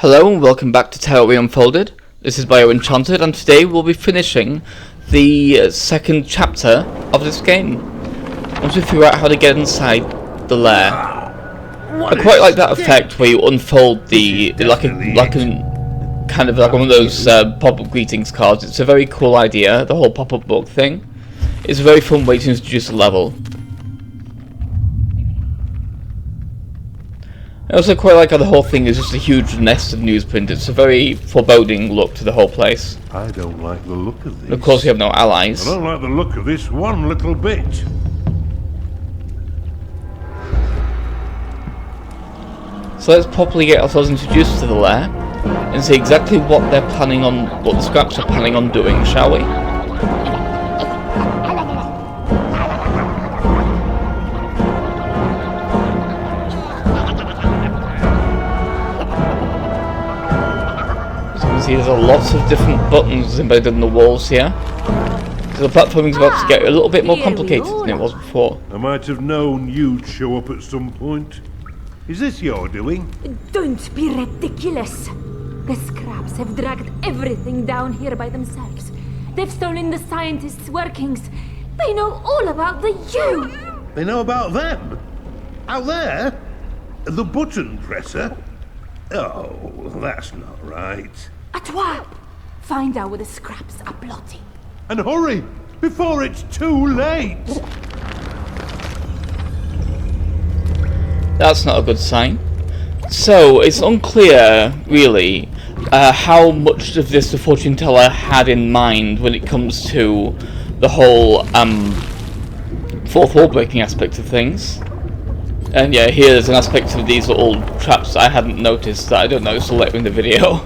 Hello and welcome back to Tearaway Unfolded. This is Bio Enchanted, and today we'll be finishing the second chapter of this game. Once we figure out how to get inside the lair. I quite like that effect where you unfold the like a kind of like one of those pop-up greetings cards. It's a very cool idea, the whole pop-up book thing. It's a very fun way to introduce a level. I also quite like how the whole thing is just a huge nest of newsprint. It's a very foreboding look to the whole place. I don't like the look of this. And of course you have no allies. I don't like the look of this one little bit. So let's properly get ourselves introduced to the lair and see exactly what they're planning on, what the scraps are planning on doing, shall we? See, there's a lot of different buttons embedded in the walls here. So the platforming's about to get a little bit more complicated than it was before. I might have known you'd show up at some point. Is this your doing? Don't be ridiculous. The scraps have dragged everything down here by themselves. They've stolen the scientists' workings. They know all about the U. They know about them? Out there? The button presser? Oh, that's not right. Atoi! Find out what the scraps are plotting. And hurry, before it's too late! That's not a good sign. So, it's unclear, really, how much of this the fortune teller had in mind when it comes to the whole fourth wall breaking aspect of things. And yeah, here's an aspect of these little traps I hadn't noticed that I don't notice till later in the video.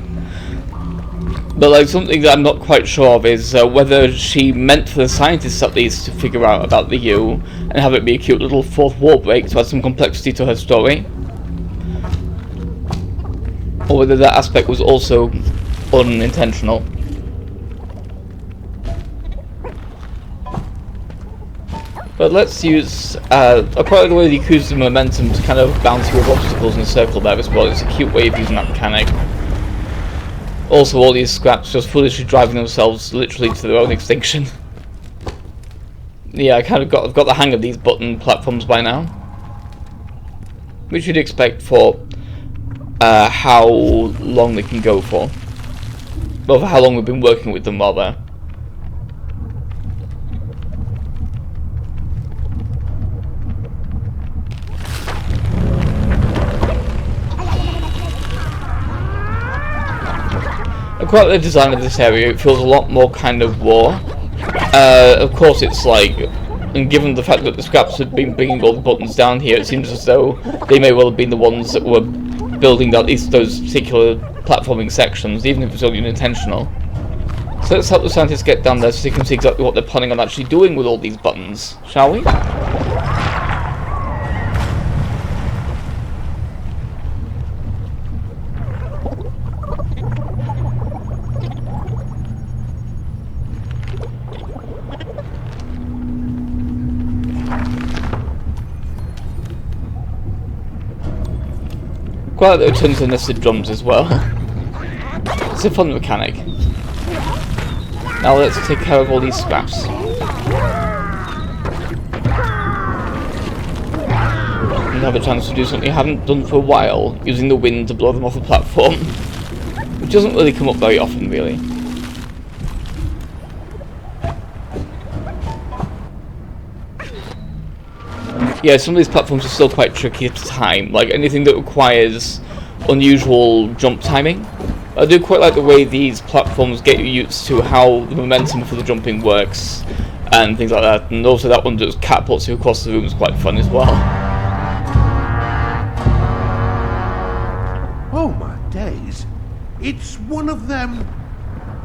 But like something that I'm not quite sure of is whether she meant for the scientists at least to figure out about the U and have it be a cute little fourth wall break to add some complexity to her story. Or whether that aspect was also unintentional. But let's use, I quite like the way they use the momentum to kind of bounce through obstacles in a circle there as well. It's a cute way of using that mechanic. Also, all these scraps just foolishly driving themselves literally to their own extinction. Yeah, I've got the hang of these button platforms by now. Which you'd expect for how long they can go for. Well, for how long we've been working with them, rather. I quite like the design of this area. It feels a lot more kind of war. Of course, it's like, and given the fact that the scraps have been bringing all the buttons down here, it seems as though they may well have been the ones that were building at least those particular platforming sections, even if it's only unintentional. So let's help the scientists get down there so they can see exactly what they're planning on actually doing with all these buttons, shall we? Quite like that it turns into nested drums as well. It's a fun mechanic. Now let's take care of all these scraps. And have a chance to do something you haven't done for a while, using the wind to blow them off the platform. Which doesn't really come up very often, really. Yeah, some of these platforms are still quite tricky to time, like anything that requires unusual jump timing. I do quite like the way these platforms get you used to how the momentum for the jumping works and things like that, and also that one that just catapults you across the room is quite fun as well. Oh my days, it's one of them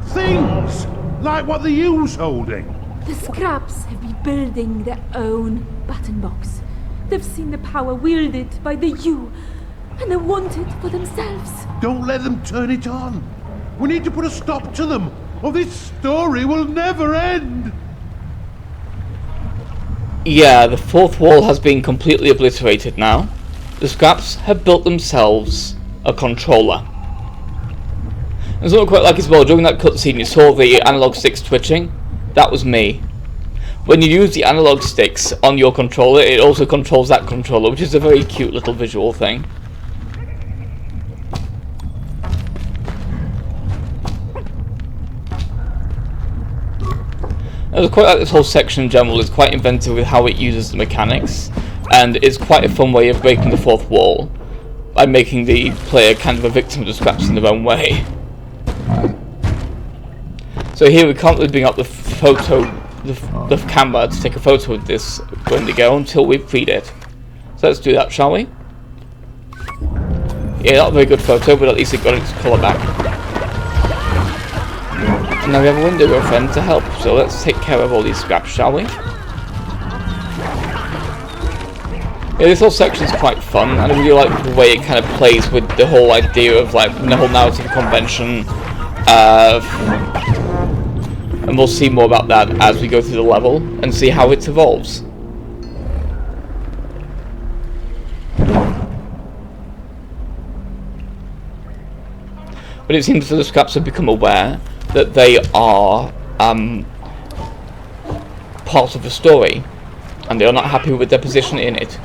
things, like what the U's holding. The scraps have been building their own button box. They've seen the power wielded by the U, and they want it for themselves. Don't let them turn it on. We need to put a stop to them, or this story will never end. Yeah, the fourth wall has been completely obliterated now. The scraps have built themselves a controller. And something quite like as well, during that cutscene you saw the analog sticks twitching. That was me. When you use the analog sticks on your controller, it also controls that controller, which is a very cute little visual thing. I quite like this whole section in general. It's quite inventive with how it uses the mechanics, and it's quite a fun way of breaking the fourth wall by making the player kind of a victim of the scraps in their own way. So here we can't really bring up the camera to take a photo of this Wendigo until we've freed it. So let's do that, shall we? Yeah, not a very good photo, but at least it got its colour back. And now we have a Wendigo friend to help, so let's take care of all these scraps, shall we? Yeah, this whole section's quite fun, and I really like the way it kind of plays with the whole idea of like the whole narrative convention. And we'll see more about that as we go through the level and see how it evolves. But it seems that the scraps have become aware that they are part of the story, and they are not happy with their position in it.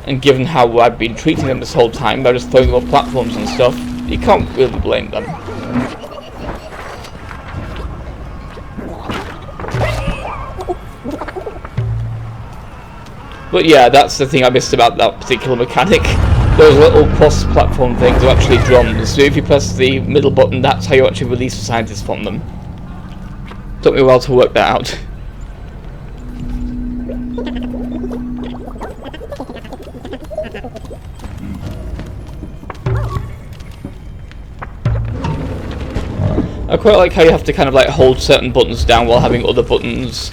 And given how I've been treating them this whole time by just throwing them off platforms and stuff, you can't really blame them. But yeah, that's the thing I missed about that particular mechanic. Those little cross-platform things are actually drums, so if you press the middle button, that's how you actually release the scientists from them. Took me a while to work that out. I quite like how you have to kind of like hold certain buttons down while having other buttons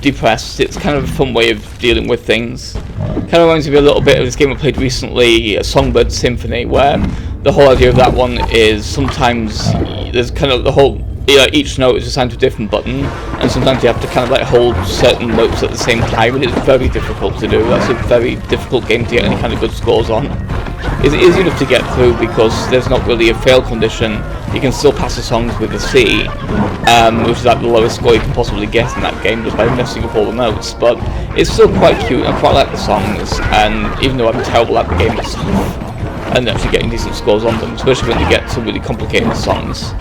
depressed. It's kind of a fun way of dealing with things. Kind of reminds me a little bit of this game I played recently, Songbird Symphony, where the whole idea of that one is sometimes there's kind of the whole, each note is assigned to a different button, and sometimes you have to kind of like hold certain notes at the same time, and it's very difficult to do. That's a very difficult game to get any kind of good scores on. It's easy enough to get through because there's not really a fail condition. You can still pass the songs with a C, which is like the lowest score you can possibly get in that game just by messing up all the notes. But it's still quite cute. I quite like the songs, and even though I'm terrible at the game myself, and actually getting decent scores on them, especially when you get some really complicated songs.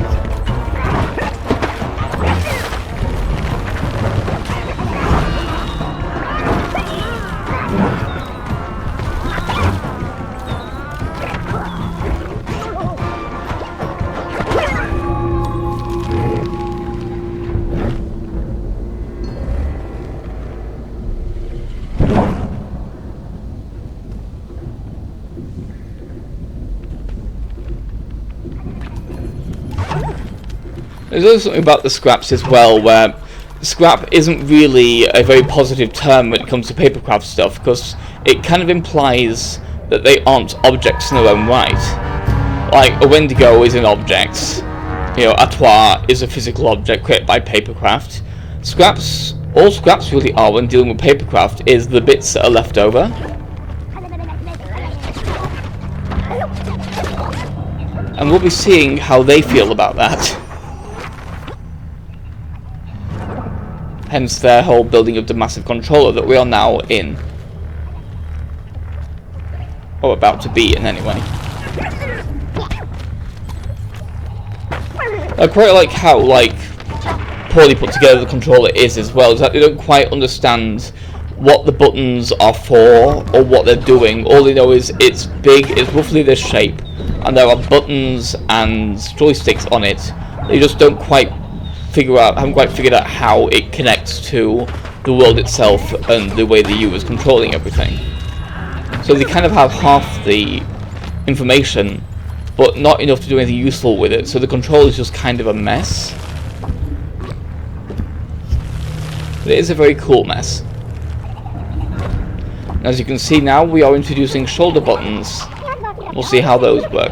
There's also something about the scraps as well, where scrap isn't really a very positive term when it comes to papercraft stuff, because it kind of implies that they aren't objects in their own right. Like, a Wendigo is an object, Atoi is a physical object created by papercraft. Scraps, all scraps really are when dealing with papercraft is the bits that are left over. And we'll be seeing how they feel about that. Hence their whole building of the massive controller that we are now in. Or about to be in, anyway. I quite like how, poorly put together the controller is as well. Is that they don't quite understand what the buttons are for, or what they're doing. All they know is it's big, it's roughly this shape, and there are buttons and joysticks on it. They just don't quite haven't quite figured out how it connects to the world itself and the way the viewer is controlling everything. So they kind of have half the information, but not enough to do anything useful with it, so the control is just kind of a mess. But it is a very cool mess. And as you can see now, we are introducing shoulder buttons. We'll see how those work.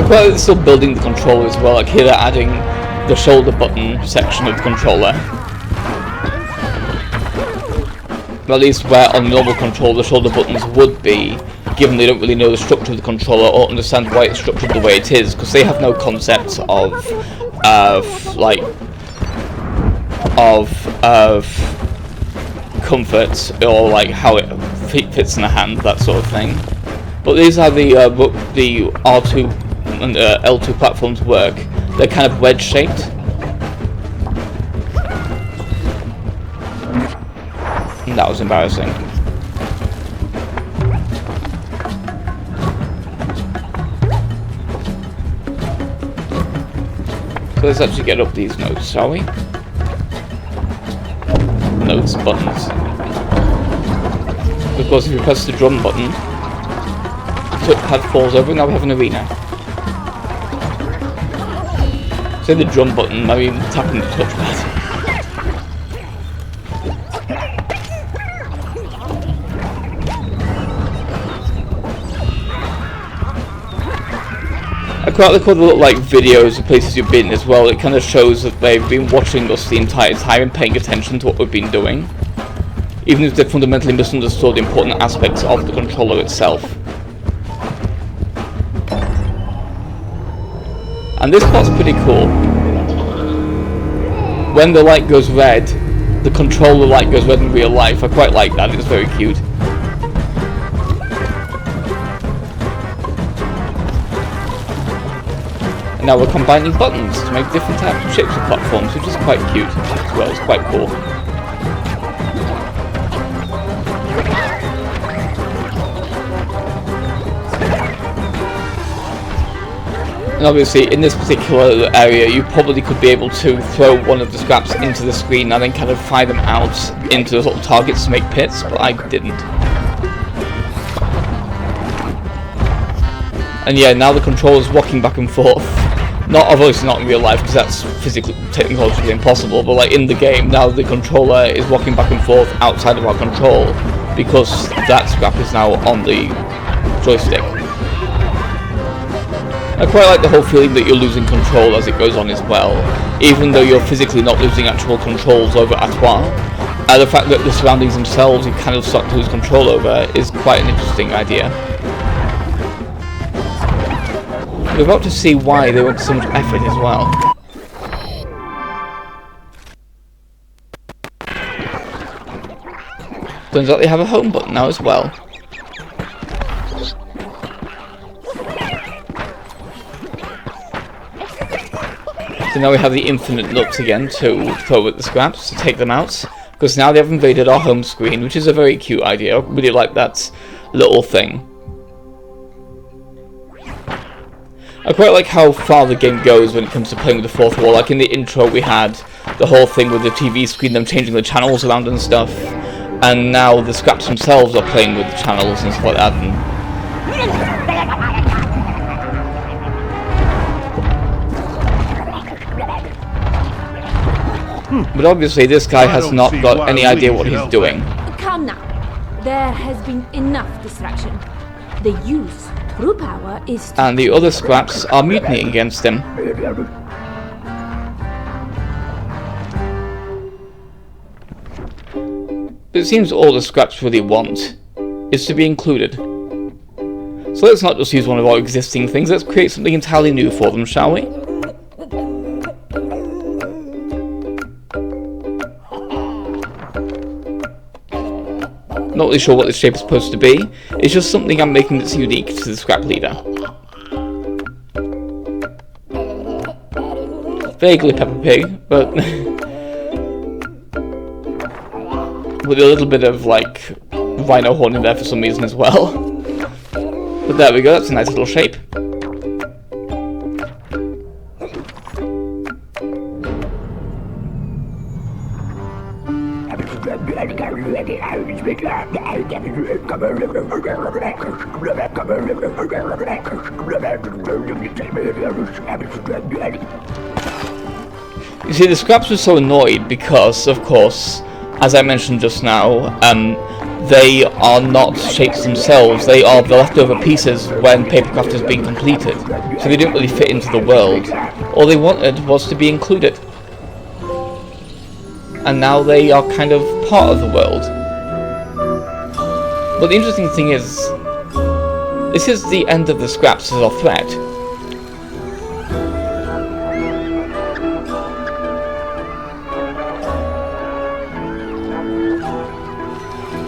Well, it's still building the controller as well. Like here they're adding the shoulder button section of the controller. At least where on normal control the shoulder buttons would be, given they don't really know the structure of the controller or understand why it's structured the way it is, because they have no concept of comfort or like how it fits in the hand, that sort of thing. But these are the R2 and L2 platforms work. They're kind of wedge shaped. And that was embarrassing. So let's actually get up these notes, shall we? Notes, buttons. Of course, if you press the drum button, the touchpad falls over, now we have an arena. Say the drum button, I mean tapping the touchpad. I quite like all the little videos of places you've been as well. It kind of shows that they've been watching us the entire time and paying attention to what we've been doing, even if they fundamentally misunderstood important aspects of the controller itself. And this part's pretty cool. When the light goes red, the controller light goes red in real life. I quite like that, it's very cute. And now we're combining buttons to make different types of shapes of platforms, which is quite cute as well, it's quite cool. And obviously in this particular area you probably could be able to throw one of the scraps into the screen and then kind of fire them out into the little targets to make pits, but I didn't. And yeah, now the controller's walking back and forth. Obviously not in real life, because that's physically, technologically impossible, but like in the game, now the controller is walking back and forth outside of our control, because that scrap is now on the joystick. I quite like the whole feeling that you're losing control as it goes on as well, even though you're physically not losing actual controls over Atoi. The fact that the surroundings themselves you kind of start to lose control over is quite an interesting idea. We're about to see why they went to so much effort as well. Turns out they have a home button now as well. So now we have the infinite nuts again to throw at the scraps, to take them out. Because now they have invaded our home screen, which is a very cute idea. I really like that little thing. I quite like how far the game goes when it comes to playing with the fourth wall. Like in the intro we had the whole thing with the TV screen, them changing the channels around and stuff. And now the scraps themselves are playing with the channels and stuff like that. But obviously this guy has not got any idea what he's doing. Come now. There has been enough distraction. The use true power is to... And the other scraps are mutinying against him. But it seems all the scraps really want is to be included. So let's not just use one of our existing things, let's create something entirely new for them, shall we? Not really sure what this shape is supposed to be. It's just something I'm making that's unique to the scrap leader. Vaguely Peppa Pig, but with a little bit of like rhino horn in there for some reason as well. But there we go, that's a nice little shape. You see, the scraps were so annoyed because, of course, as I mentioned just now, they are not shapes themselves, they are the leftover pieces when papercraft has been completed. So they didn't really fit into the world. All they wanted was to be included. And now they are kind of part of the world. But the interesting thing is, this is the end of the scraps as a threat.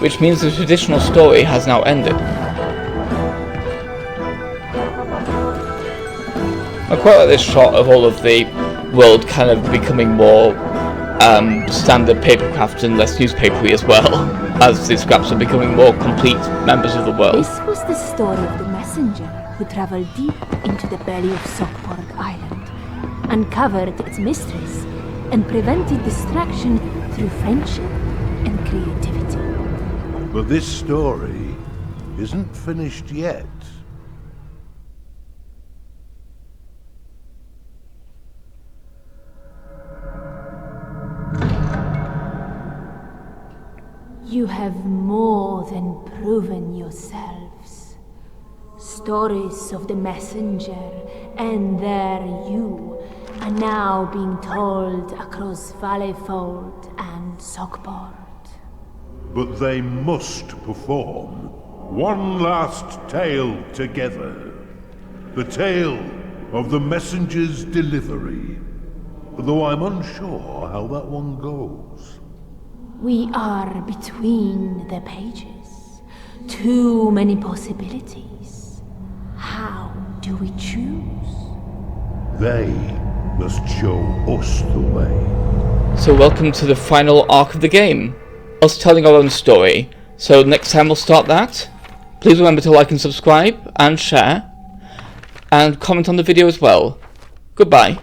Which means the traditional story has now ended. I quite like this shot of all of the world kind of becoming more standard papercraft and less newspapery as well, as the scraps are becoming more complete members of the world. This was the story of the messenger who traveled deep into the belly of Sockport Island, uncovered its mysteries, and prevented distraction through friendship and creativity. But this story isn't finished yet. You have more than proven yourselves. Stories of the messenger and their you are now being told across Valleyfold and Sockport. But they must perform one last tale together. The tale of the messenger's delivery. Though I'm unsure how that one goes. We are between the pages. Too many possibilities. How do we choose? They must show us the way. So welcome to the final arc of the game. Us telling our own story. So next time we'll start that. Please remember to like and subscribe and share. And comment on the video as well. Goodbye.